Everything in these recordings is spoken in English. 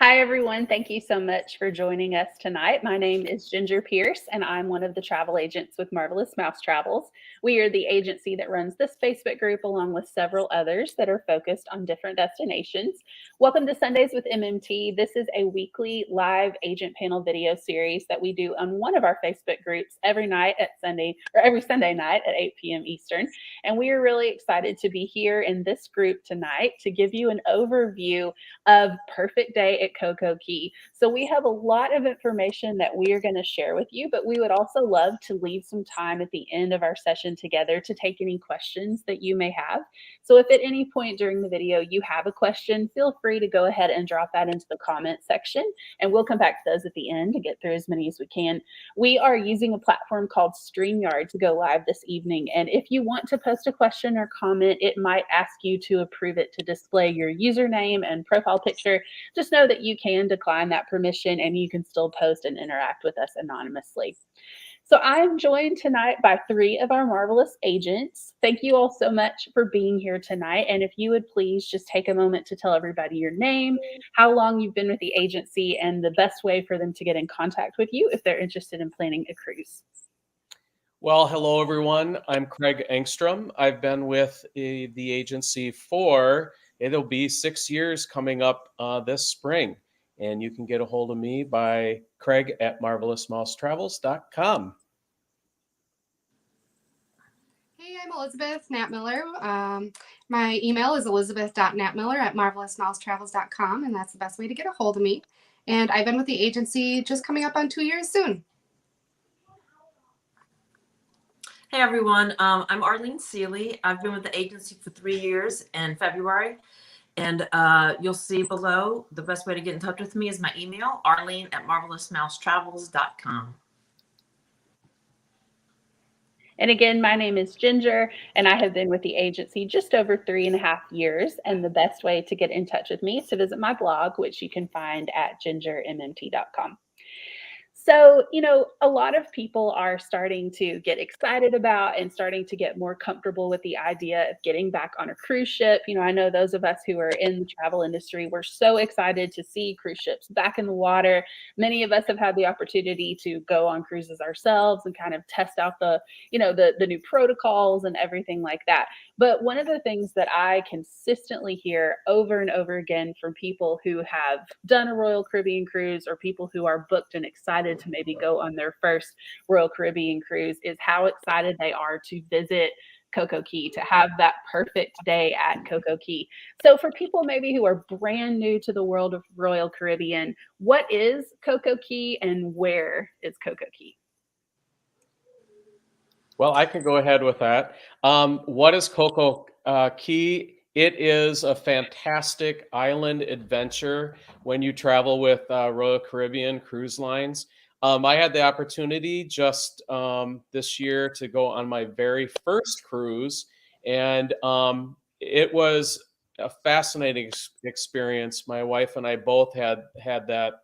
Hi, everyone. Thank you so much for joining us tonight. My name is Ginger Pierce, and I'm one of the travel agents with Marvelous Mouse Travels. We are the agency that runs this Facebook group along with several others that are focused on different destinations. Welcome to Sundays with MMT. This is a weekly live agent panel video series that we do on one of our Facebook groups every Sunday night at 8 p.m. Eastern. And we are really excited to be here in this group tonight to give you an overview of Perfect Day at CocoCay. So we have a lot of information that we are going to share with you, but we would also love to leave some time at the end of our session together to take any questions that you may have. So if at any point during the video you have a question, feel free to go ahead and drop that into the comment section, and we'll come back to those at the end to get through as many as we can. We are using a platform called StreamYard to go live this evening, and if you want to post a question or comment, it might ask you to approve it to display your username and profile picture. Just know that you can decline that permission and you can still post and interact with us anonymously. So I'm joined tonight by three of our marvelous agents. Thank you all so much for being here tonight. And if you would please just take a moment to tell everybody your name, how long you've been with the agency, and the best way for them to get in contact with you if they're interested in planning a cruise. Well, hello, everyone. I'm Craig Angstrom. I've been with the agency it'll be 6 years coming up this spring. And you can get a hold of me by craig@marvelousmousetravels.com. Hey, I'm Elizabeth Knapmiller. My email is elizabeth.knapmiller@marvelousmousetravels.com, and that's the best way to get a hold of me. And I've been with the agency just coming up on 2 years soon. Hey everyone, I'm Arlene Seeley. I've been with the agency for 3 years in February, and you'll see below the best way to get in touch with me is my email, arlene@marvelousmousetravels.com. And again, my name is Ginger, and I have been with the agency just over 3.5 years. And the best way to get in touch with me is to visit my blog, which you can find at gingermmt.com. So, a lot of people are starting to get excited about and starting to get more comfortable with the idea of getting back on a cruise ship. I know those of us who are in the travel industry, we're so excited to see cruise ships back in the water. Many of us have had the opportunity to go on cruises ourselves and kind of test out the new protocols and everything like that. But one of the things that I consistently hear over and over again from people who have done a Royal Caribbean cruise or people who are booked and excited to maybe go on their first Royal Caribbean cruise is how excited they are to visit CocoCay, to have that perfect day at CocoCay. So for people maybe who are brand new to the world of Royal Caribbean, what is CocoCay and where is CocoCay? Well, I can go ahead with that. What is CocoCay? It is a fantastic island adventure when you travel with Royal Caribbean Cruise Lines. I had the opportunity just this year to go on my very first cruise, and it was a fascinating experience. My wife and I both had that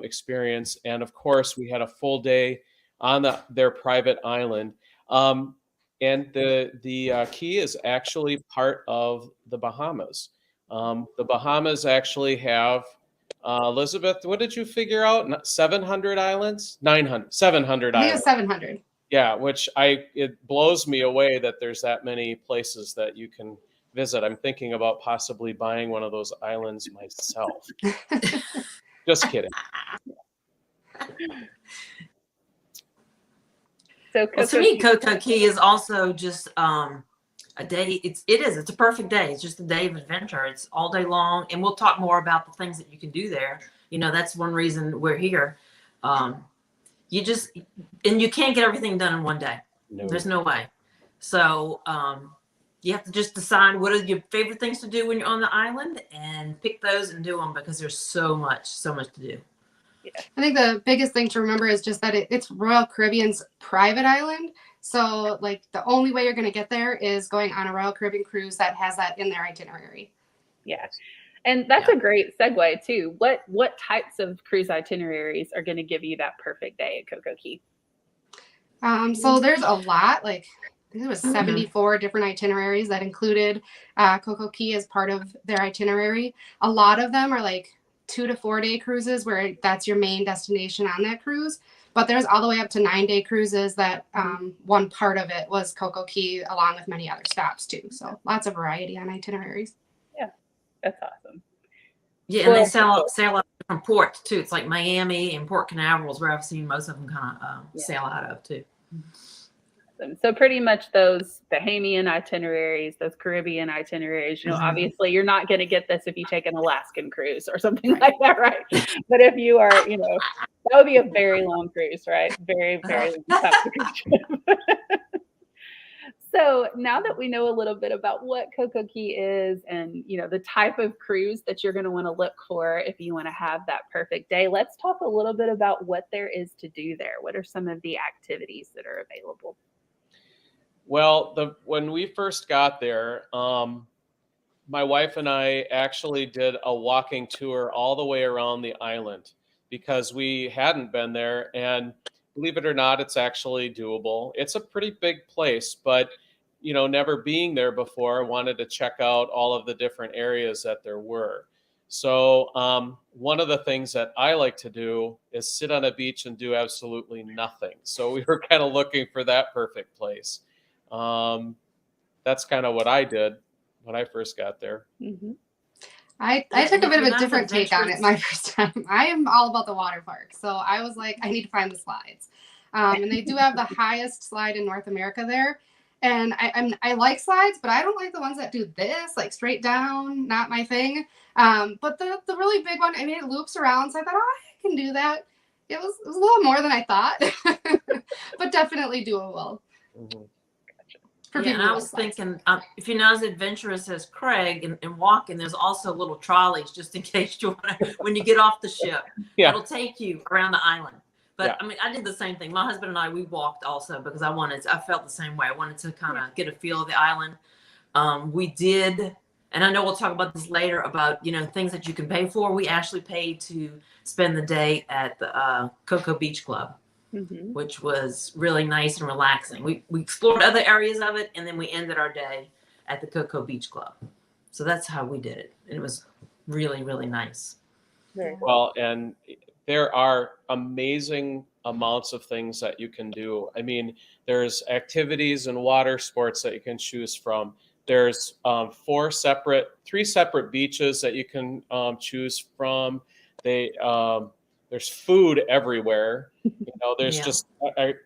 experience, and of course, we had a full day on their private island. And the key is actually part of the Bahamas. The Bahamas actually have, Elizabeth, what did you figure out? 700 islands? 900, 700 I think islands. it's 700. Yeah, it blows me away that there's that many places that you can visit. I'm thinking about possibly buying one of those islands myself. Just kidding. So to me, CocoCay is also just a day. It's a perfect day. It's just a day of adventure. It's all day long, and we'll talk more about the things that you can do there. That's one reason we're here. You can't get everything done in one day. No. There's no way. So you have to just decide what are your favorite things to do when you're on the island, and pick those and do them, because there's so much to do. I think the biggest thing to remember is just that it's Royal Caribbean's private island. So like the only way you're going to get there is going on a Royal Caribbean cruise that has that in their itinerary. Yeah. And that's a great segue too. What types of cruise itineraries are going to give you that perfect day at CocoCay? So there's a lot, like there was 74 different itineraries that included CocoCay as part of their itinerary. A lot of them are like 2 to 4 day cruises where that's your main destination on that cruise. But there's all the way up to 9-day cruises that one part of it was CocoCay along with many other stops too. So lots of variety on itineraries. Yeah, that's awesome. Yeah, and they Well, sail out from ports too. It's like Miami and Port Canaveral is where I've seen most of them kind of sail out of too. So pretty much those Bahamian itineraries, those Caribbean itineraries, obviously you're not going to get this if you take an Alaskan cruise or something like that, right? But if you are, that would be a very long cruise, right? Very, very long cruise trip. So now that we know a little bit about what CocoCay is and, the type of cruise that you're going to want to look for if you want to have that perfect day, let's talk a little bit about what there is to do there. What are some of the activities that are available? Well, when we first got there, my wife and I actually did a walking tour all the way around the island because we hadn't been there. And believe it or not, it's actually doable. It's a pretty big place, but never being there before, wanted to check out all of the different areas that there were. So one of the things that I like to do is sit on a beach and do absolutely nothing. So we were kind of looking for that perfect place. That's kind of what I did when I first got there. Mm-hmm. I took a bit of a different take on it my first time. I am all about the water park. So I was like, I need to find the slides. And they do have the highest slide in North America there. And I like slides, but I don't like the ones that do this, like straight down, not my thing. But the really big one, it loops around. So I thought, I can do that. It was a little more than I thought, but definitely doable. Mm-hmm. Yeah, and I was thinking, if you're not as adventurous as Craig and walking, there's also little trolleys just in case you want to, when you get off the ship, it'll take you around the island. But I did the same thing. My husband and I, we walked also because I felt the same way. I wanted to kind of get a feel of the island. We did, and I know we'll talk about this later about, things that you can pay for. We actually paid to spend the day at the Coco Beach Club. Mm-hmm. Which was really nice and relaxing. We explored other areas of it, and then we ended our day at the Coco Beach Club. So that's how we did it. It was really, really nice. Well, and there are amazing amounts of things that you can do. I mean, there's activities and water sports that you can choose from. There's 3 separate beaches that you can choose from. There's food everywhere. There's just,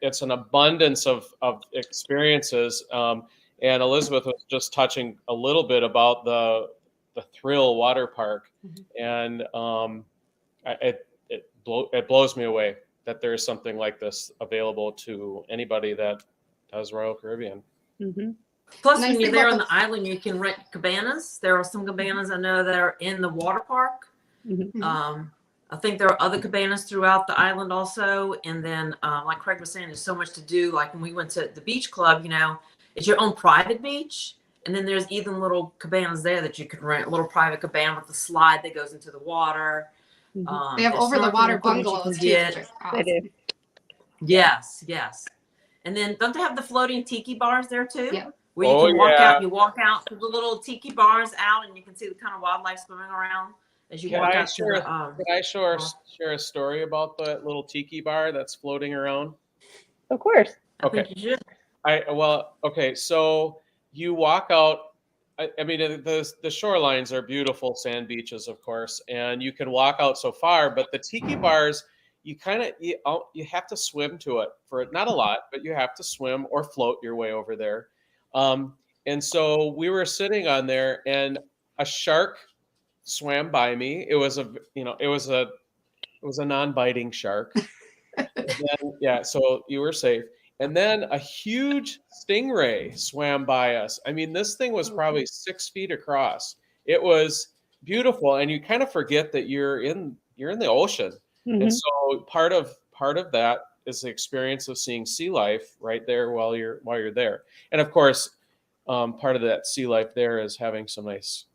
it's an abundance of experiences. And Elizabeth was just touching a little bit about the Thrill Water Park. Mm-hmm. And it blows me away that there's something like this available to anybody that does Royal Caribbean. Mm-hmm. Plus, when you're there on the island, you can rent cabanas. There are some cabanas I know that are in the water park. Mm-hmm. I think there are other cabanas throughout the island also. And then, like Craig was saying, there's so much to do. Like when we went to the beach club, it's your own private beach. And then there's even little cabanas there that you could rent, a little private cabana with a slide that goes into the water. Mm-hmm. They have over the water bungalows too. They do. Yes. And then don't they have the floating tiki bars there too? Yeah. Where you can walk out to the little tiki bars out and you can see the kind of wildlife swimming around. Can I share a story about the little tiki bar that's floating around? Of course. Okay. I think you should. So you walk out. I mean, the shorelines are beautiful sand beaches, of course, and you can walk out so far. But the tiki bars, you have to swim to it for not a lot, but you have to swim or float your way over there. And so we were sitting on there, and a shark swam by me. It was a non-biting shark. So you were safe. And then a huge stingray swam by us. I mean, this thing was probably 6 feet across. It was beautiful, and you kind of forget that you're in the ocean. Mm-hmm. And so part of that is the experience of seeing sea life right there while you're there. And of course, part of that sea life there is having some nice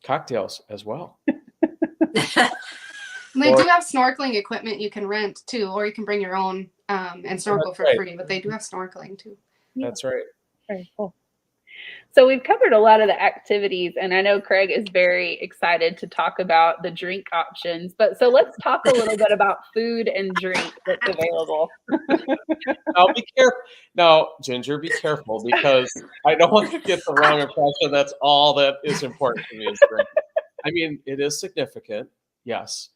cocktails as well. They do have snorkeling equipment you can rent too, or you can bring your own and snorkel for free. But they do have snorkeling too. That's right. Very cool. So we've covered a lot of the activities, and I know Craig is very excited to talk about the drink options. But so let's talk a little bit about food and drink that's available. Now be careful. Now, Ginger, be careful because I don't want to get the wrong impression. That's all that is important to me is drink. I mean, it is significant, yes,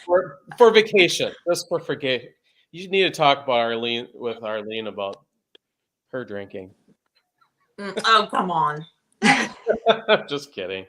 for vacation, just for vacation. You need to talk about Arlene about her drinking. Oh, come on. Just kidding.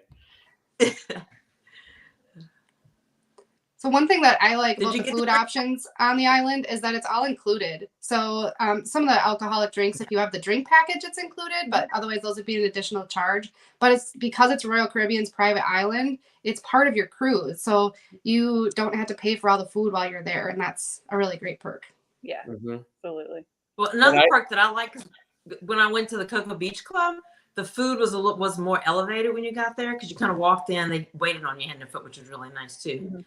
So one thing that I like Did about you the get food options on the island is that it's all included. So some of the alcoholic drinks, if you have the drink package, it's included, but otherwise those would be an additional charge. But it's because it's Royal Caribbean's private island, it's part of your cruise. So you don't have to pay for all the food while you're there. And that's a really great perk. Yeah, Mhm. absolutely. Well, another perk that I like is when I went to the Coco Beach Club, the food was more elevated when you got there because you kind of walked in, they waited on you hand and foot, which was really nice too.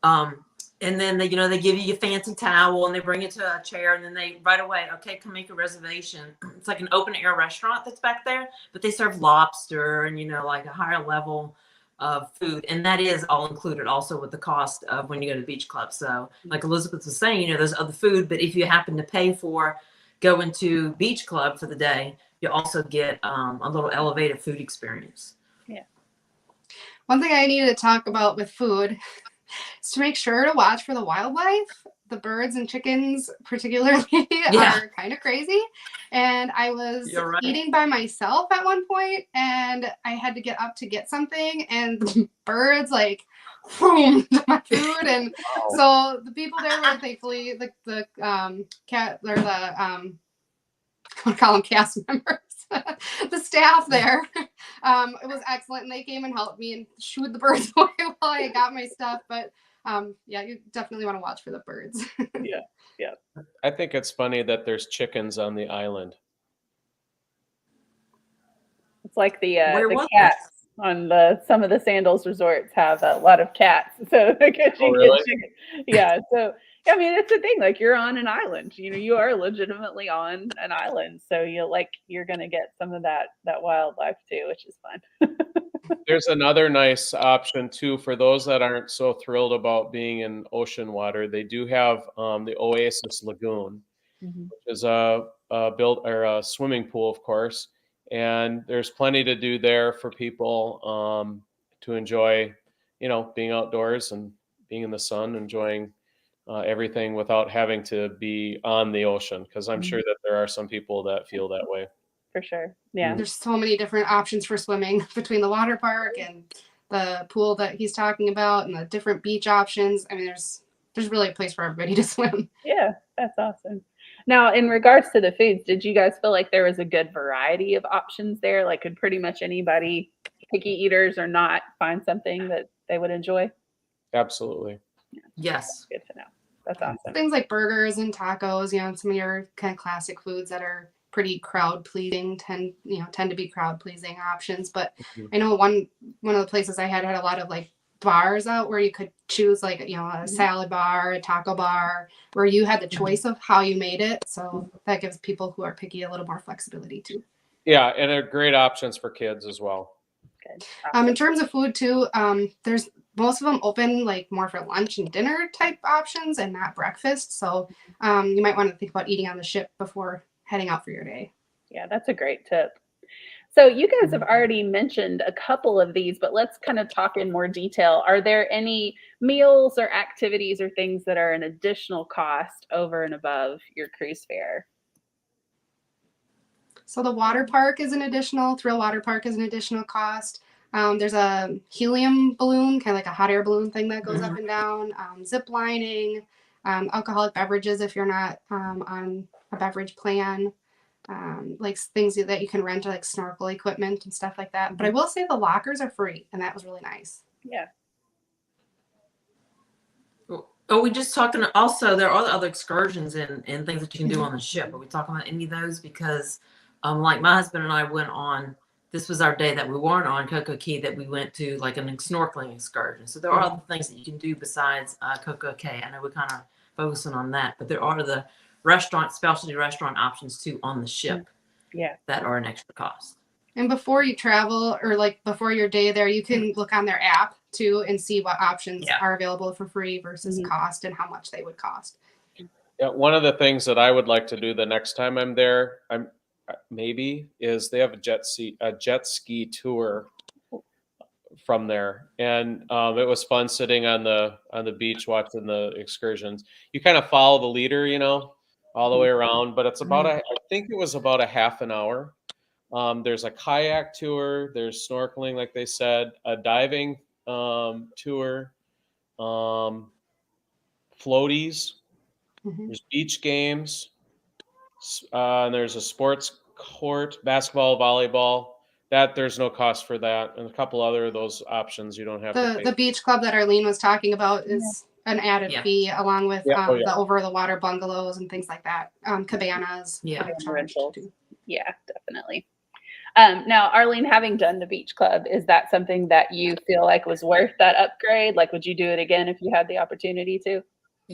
Mhm. And then they give you your fancy towel and they bring you to a chair and then they right away, okay, come make a reservation. It's like an open air restaurant that's back there, but they serve lobster and like a higher level of food, and that is all included also with the cost of when you go to the beach club. So like Elizabeth was saying, there's other food, but if you happen to pay for going to beach club for the day, you also get a little elevated food experience. Yeah. One thing I needed to talk about with food is to make sure to watch for the wildlife. The birds and chickens particularly are kind of crazy. And I was eating by myself at one point and I had to get up to get something and the birds like boom my food. And so the people there were thankfully the cat or the I want to call them cast members. The staff there, it was excellent, and they came and helped me and shooed the birds away while I got my stuff. But yeah, you definitely want to watch for the birds. Yeah. I think it's funny that there's chickens on the island. It's like the was cats on some of the Sandals resorts have a lot of cats. So because you get chicken. Yeah. So I mean, it's a thing. Like you're on an island. You are legitimately on an island. So you're gonna get some of that wildlife too, which is fun. There's another nice option too for those that aren't so thrilled about being in ocean water. They do have the Oasis Lagoon, Mm-hmm. which is a swimming pool, of course, and there's plenty to do there for people to enjoy, being outdoors and being in the sun, enjoying everything without having to be on the ocean. Because I'm sure that there are some people that feel that way. For sure. Yeah. There's so many different options for swimming between the water park and the pool that he's talking about and the different beach options. I mean, there's really a place for everybody to swim. Yeah, that's awesome. Now, in regards to the foods, did you guys feel like there was a good variety of options there? Like, could pretty much anybody, picky eaters or not, find something that they would enjoy? Absolutely. Yes. Good to know. That's awesome. Things like burgers and tacos, some of your kind of classic foods that are pretty crowd pleasing tend to be crowd pleasing options. But I know one of the places I had a lot of like bars out where you could choose like a salad bar, a taco bar, where you had the choice of how you made it. So that gives people who are picky a little more flexibility too. Yeah, and they're great options for kids as well. Good. In terms of food too, there's most of them open like more for lunch and dinner type options and not breakfast. So you might want to think about eating on the ship before heading out for your day. Yeah, that's a great tip. So you guys have already mentioned a couple of these, but let's kind of talk in more detail. Are there any meals or activities or things that are an additional cost over and above your cruise fare? So the water park is an additional, Thrill Water Park is an additional cost. There's a helium balloon, kind of like a hot air balloon thing that goes up and down, zip lining, alcoholic beverages if you're not on a beverage plan, like things that you can rent, like snorkel equipment and stuff like that. But I will say the lockers are free, and that was really nice. Yeah. Oh, we just talking. Also, there are other excursions and things that you can do on the ship. Are we talking about any of those? Because, like my husband and I went on. This was our day that we weren't on CocoCay, that we went to like a snorkeling excursion. So there are other things that you can do besides CocoCay. I know we're kind of focusing on that, but there are the specialty restaurant options too on the ship. Yeah. That are an extra cost. And before you travel or like before your day there, you can look on their app too and see what options are available for free versus cost and how much they would cost. Yeah, one of the things that I would like to do the next time I'm there, is they have a jet ski tour from there, and it was fun sitting on the beach watching the excursions. You kind of follow the leader, all the way around, but it's about I think it was about a half an hour. There's a kayak tour, there's snorkeling, like they said, a diving tour, floaties, there's beach games, and there's a sports court, basketball, volleyball. That there's no cost for that, and a couple other of those options you don't have to pay. The beach club that Arlene was talking about is an added fee, along with the over the water bungalows and things like that. Cabanas. Yeah, definitely. Now, Arlene, having done the beach club, is that something that you feel like was worth that upgrade? Like, would you do it again if you had the opportunity to?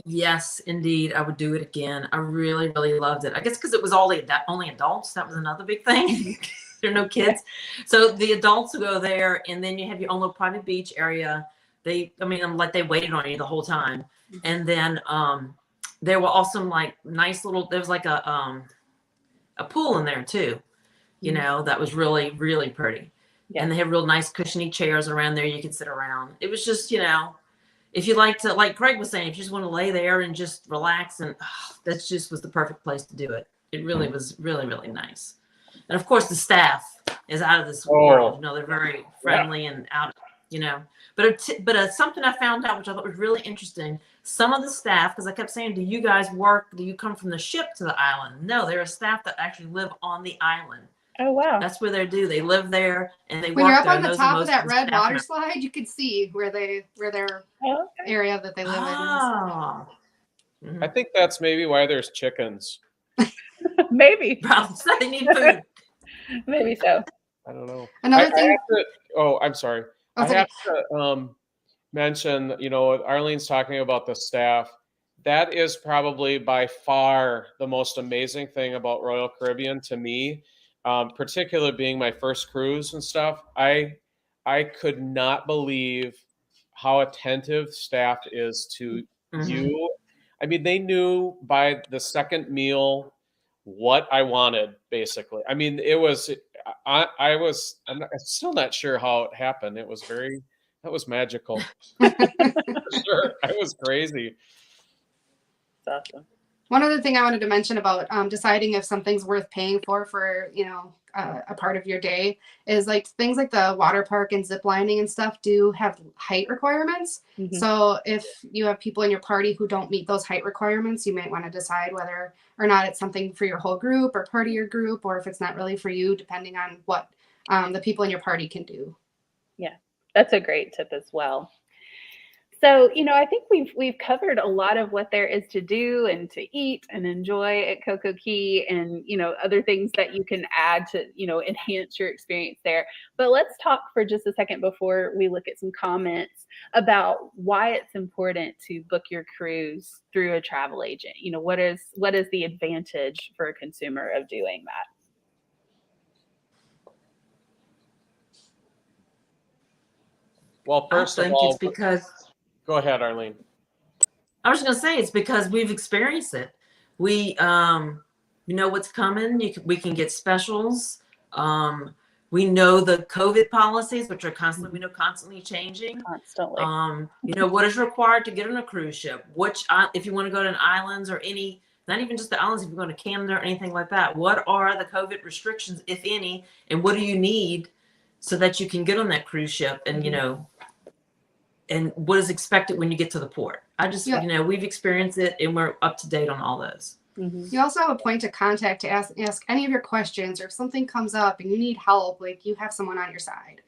Yes, indeed. I would do it again. I really, really loved it. I guess because it was only adults. That was another big thing. There are no kids. So the adults go there, and then you have your own little private beach area. They waited on you the whole time. And then there were also like nice little, there was like a pool in there too, that was really, really pretty. Yeah. And they have real nice cushiony chairs around there you could sit around. It was just, if you like to, like Craig was saying, if you just want to lay there and just relax, and that just was the perfect place to do it. It really was really, really nice. And of course, the staff is out of this world. They're very friendly and out, But something I found out, which I thought was really interesting, some of the staff, because I kept saying, do you guys work? Do you come from the ship to the island? No, there are staff that actually live on the island. Oh, wow. That's where they do. They live there and they when work you're up there. on the top of that red water slide, you can see where their area that they live in is. I think that's maybe why there's chickens. Maybe. Probably so they need food. Maybe so. I don't know. Another thing. I'm sorry. I have to mention, Arlene's talking about the staff. That is probably by far the most amazing thing about Royal Caribbean to me, particularly being my first cruise and stuff. I could not believe how attentive staff is to you. I mean, they knew by the second meal what I wanted, basically. I mean, it was, I'm still not sure how it happened. That was magical. Sure. It was crazy. That's awesome. One other thing I wanted to mention about deciding if something's worth paying for a part of your day is like things like the water park and zip lining and stuff do have height requirements. So if you have people in your party who don't meet those height requirements, you might want to decide whether or not it's something for your whole group or part of your group, or if it's not really for you, depending on what the people in your party can do. Yeah, that's a great tip as well. So, I think we've covered a lot of what there is to do and to eat and enjoy at CocoCay, and, other things that you can add to, enhance your experience there. But let's talk for just a second before we look at some comments about why it's important to book your cruise through a travel agent. What is the advantage for a consumer of doing that? Well, first of all, it's because. Go ahead, Arlene. I was going to say it's because we've experienced it. We know what's coming. We can get specials. We know the COVID policies, which are constantly changing. Constantly. What is required to get on a cruise ship? If you want to go to an islands or not even just the islands, if you're going to Canada or anything like that, what are the COVID restrictions, if any, and what do you need so that you can get on that cruise ship and, and what is expected when you get to the port. We've experienced it and we're up to date on all those. You also have a point of contact to ask any of your questions, or if something comes up and you need help, like you have someone on your side.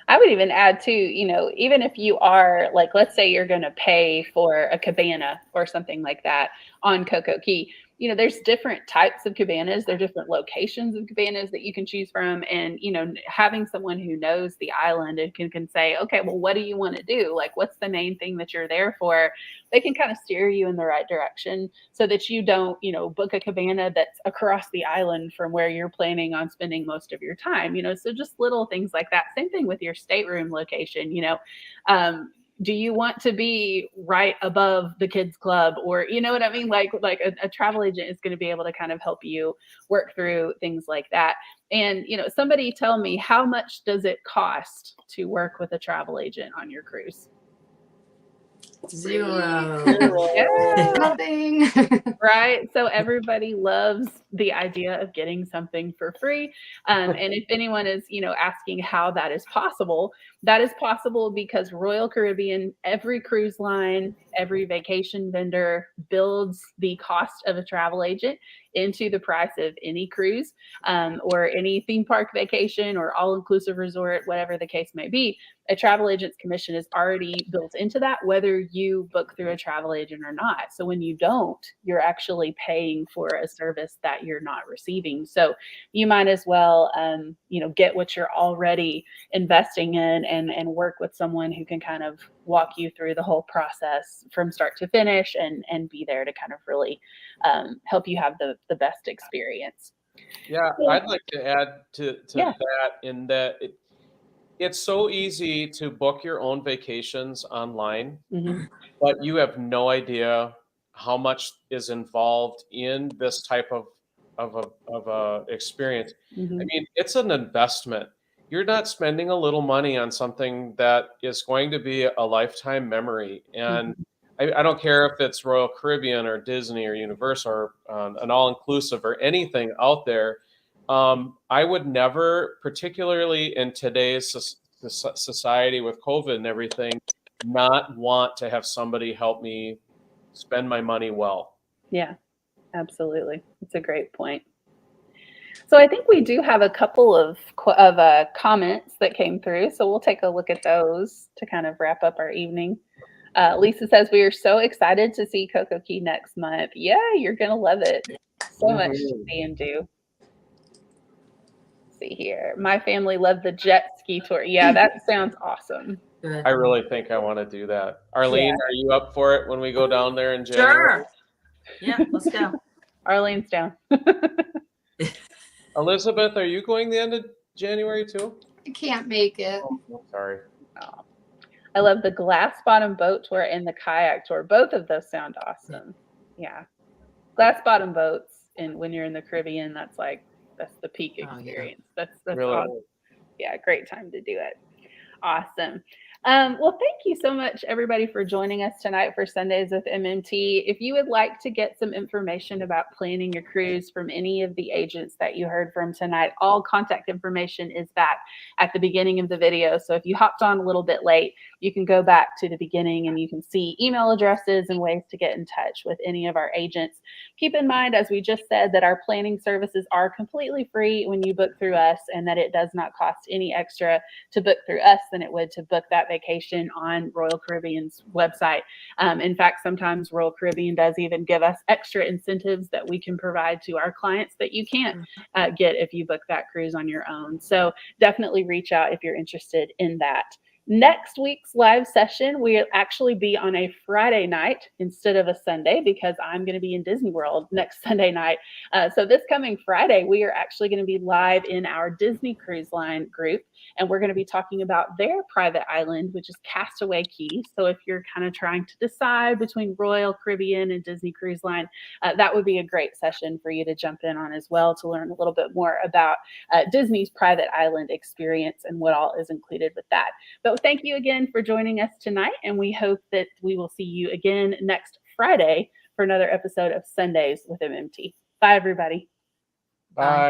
I would even add too, even if you are like, let's say you're going to pay for a cabana or something like that on CocoCay, there's different types of cabanas. There are different locations of cabanas that you can choose from. And, having someone who knows the island and can say, okay, well, what do you want to do? Like, what's the main thing that you're there for? They can kind of steer you in the right direction so that you don't, book a cabana that's across the island from where you're planning on spending most of your time, so just little things like that. Same thing with your stateroom location, do you want to be right above the kids club, or you know what I mean? Like a travel agent is going to be able to kind of help you work through things like that. And, somebody tell me, how much does it cost to work with a travel agent on your cruise? Zero. Yeah. Nothing. Right. So everybody loves the idea of getting something for free. And if anyone is, asking how that is possible because Royal Caribbean, every cruise line, every vacation vendor builds the cost of a travel agent into the price of any cruise, or any theme park vacation or all-inclusive resort, whatever the case may be. A travel agent's commission is already built into that, whether you book through a travel agent or not. So when you don't, you're actually paying for a service that you're not receiving. So you might as well, get what you're already investing in and work with someone who can kind of walk you through the whole process from start to finish and be there to kind of really help you have the best experience. Yeah, I'd like to add to Yeah. that in that it's so easy to book your own vacations online, Mhm. but you have no idea how much is involved in this type of a experience. I Mhm. mean, it's an investment. You're not spending a little money on something that is going to be a lifetime memory. And I don't care if it's Royal Caribbean or Disney or Universal or an all-inclusive or anything out there. I would never, particularly in today's society with COVID and everything, not want to have somebody help me spend my money well. Yeah, absolutely. It's a great point. So I think we do have a couple of comments that came through. So we'll take a look at those to kind of wrap up our evening. Lisa says, we are so excited to see CocoCay next month. Yeah, you're going to love it. So much to see and do. Let's see here. My family loved the jet ski tour. Yeah, that sounds awesome. Good. I really think I want to do that. Arlene, are you up for it when we go down there in January? Sure. Yeah, let's go. Arlene's down. Elizabeth, are you going the end of January too? I can't make it. Oh, sorry. Oh. I love the glass bottom boat tour and the kayak tour. Both of those sound awesome. Yeah. Glass bottom boats, and when you're in the Caribbean, that's the peak experience. That's Really? awesome. Yeah, great time to do it. Awesome. Well, thank you so much, everybody, for joining us tonight for Sundays with MMT. If you would like to get some information about planning your cruise from any of the agents that you heard from tonight, all contact information is back at the beginning of the video. So if you hopped on a little bit late, you can go back to the beginning and you can see email addresses and ways to get in touch with any of our agents. Keep in mind, as we just said, that our planning services are completely free when you book through us, and that it does not cost any extra to book through us than it would to book that vacation on Royal Caribbean's website. In fact, sometimes Royal Caribbean does even give us extra incentives that we can provide to our clients that you can't get if you book that cruise on your own. So definitely reach out if you're interested in that. Next week's live session will actually be on a Friday night instead of a Sunday, because I'm going to be in Disney World next Sunday night. So this coming Friday, we are actually going to be live in our Disney Cruise Line group, and we're going to be talking about their private island, which is Castaway Cay. So if you're kind of trying to decide between Royal Caribbean and Disney Cruise Line, that would be a great session for you to jump in on as well, to learn a little bit more about Disney's private island experience and what all is included with that. But thank you again for joining us tonight, and we hope that we will see you again next Friday for another episode of Sundays with MMT. Bye, everybody. Bye.